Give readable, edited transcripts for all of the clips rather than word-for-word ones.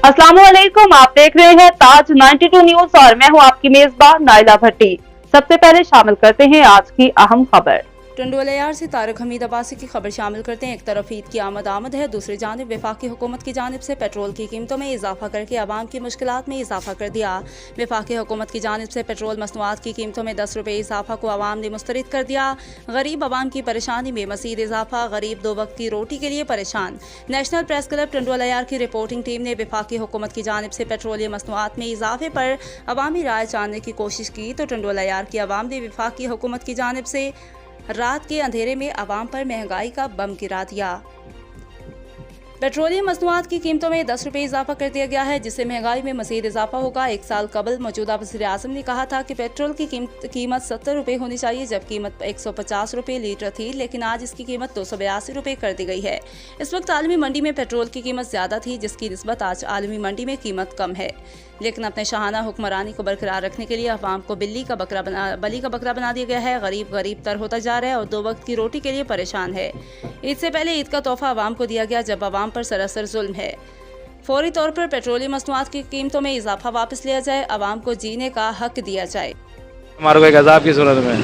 अस्सलामुअलैकुम, आप देख रहे हैं ताज 92 न्यूज और मैं हूं आपकी मेजबान नाइला भट्टी। सबसे पहले शामिल करते हैं आज की अहम खबर। टंडोलायार से तारक हमीद अब्बासी की खबर शामिल करते हैं। एक तरफ ईद की आमद है, दूसरी जानिब वफाकी हुकूमत की जानिब से पेट्रोल की कीमतों में इजाफा करके आवाम की मुश्किलात में इजाफा कर दिया। वफाकी हुकूमत की जानिब से पेट्रोल मसनूआत की कीमतों में 10 रुपये इजाफा को आवाम ने मुस्तरद कर दिया। गरीब आवाम की परेशानी में मजीद इजाफा, गरीब 2 वक्त की रोटी के लिए परेशान। नेशनल प्रेस क्लब टंडोलायार की रिपोर्टिंग टीम ने वफाकी हुकूमत की जानिब से पेट्रोलियम मसनूआत में इजाफे पर अवामी राय जानने की कोशिश की तो टंडोलायार की आवाम ने वफाकी हुकूमत की जानिब से रात के अंधेरे में आवाम पर महंगाई का बम गिरा दिया। पेट्रोलियम मसनूआत की कीमतों में 10 रुपये इजाफा कर दिया गया है, जिससे महंगाई में मजीद इजाफा होगा। 1 साल कबल मौजूदा वज़ीर-ए-आज़म ने कहा था कि पेट्रोल की कीमत 70 रुपये होनी चाहिए, जब कीमत 150 रुपये लीटर थी, लेकिन आज इसकी कीमत 282 रुपये कर दी गई है। इस वक्त आलमी मंडी में पेट्रोल की कीमत ज़्यादा थी, जिसकी निस्बत आज आलमी मंडी में कीमत कम है, लेकिन अपने शाहाना हुक्मरानी को बरकरार रखने के लिए अवाम को बली का बकरा बना दिया गया है। गरीब तर होता जा रहा है और 2 वक्त की रोटी के लिए परेशान है। ईद से पहले ईद का तोहफा अवाम को दिया गया, जब अवाम पर सरासर जुल्म है। फौरी तौर पर पेट्रोलियम मसनूआत की कीमतों में इजाफा वापस लिया जाए, अवाम को जीने का हक दिया जाए। हमारे को एक अजाब की सूरत में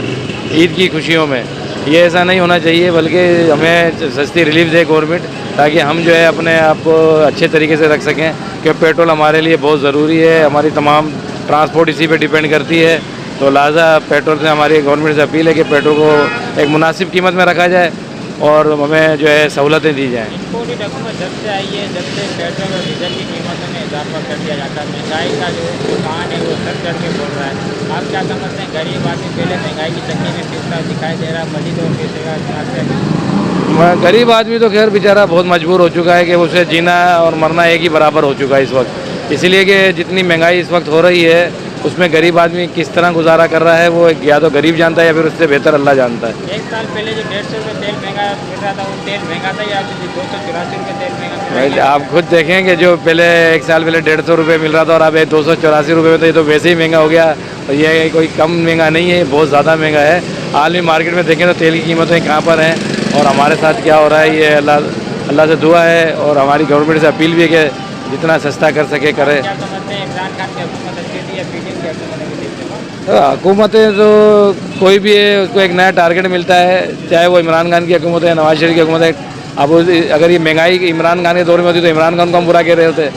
ईद की खुशियों में ये ऐसा नहीं होना चाहिए, बल्कि हमें सस्ती रिलीफ दे गवर्नमेंट, ताकि हम जो है अपने आप को अच्छे तरीके से रख सकें। कि पेट्रोल हमारे लिए बहुत ज़रूरी है, हमारी तमाम ट्रांसपोर्ट इसी पे डिपेंड करती है। तो लिहाजा पेट्रोल से हमारी गवर्नमेंट से अपील है कि पेट्रोल को एक मुनासिब कीमत में रखा जाए और हमें जो है सहूलतें दी जाएँ। इम्पोर्टेड हुकूमत जब से आई है, जब से पेट्रोल और डीजल की कीमतों में इजाफा कर दिया जाता है, महंगाई का जो दुकान है वो सर चढ़ के बोल रहा है। आप क्या समझते हैं, गरीब आदमी पहले महंगाई की चक्की में पिसता दिखाई दे रहा है, मजीद और पिसेगा? गरीब आदमी तो खैर बेचारा बहुत मजबूर हो चुका है कि उसे जीना और मरना एक ही बराबर हो चुका है इस वक्त। इसलिए कि जितनी महंगाई इस वक्त हो रही है उसमें गरीब आदमी किस तरह गुजारा कर रहा है वो या तो गरीब जानता है या फिर उससे बेहतर अल्लाह जानता है। 1 साल पहले जो 150 रुपये तेल महंगा मिल रहा था, वो तेल महंगा था या 284 रुपये तेल महंगा? आप खुद देखें कि जो पहले 1 साल पहले 150 रुपये मिल रहा था और अब 284 रुपये में, तो ये तो वैसे ही महंगा हो गया। और ये कोई कम महंगा नहीं है, बहुत ज़्यादा महंगा है। आलमी मार्केट में देखें तो तेल की कीमतें कहाँ पर हैं और हमारे साथ क्या हो रहा है, ये अल्लाह से दुआ है और हमारी गवर्नमेंट से अपील भी है कि जितना सस्ता कर सके करे। क्या समझते हैं, इमरान खान की हुकूमत अच्छी थी या पीडीएम की हुकूमत? हुकूमतें तो कोई भी है उसको एक नया टारगेट मिलता है, चाहे वो इमरान खान की हुकूमत है, नवाज शरीफ की हुकूमत है। अब अगर ये महंगाई इमरान खान के दौर में होती तो इमरान खान को हम बुरा कह रहे होते।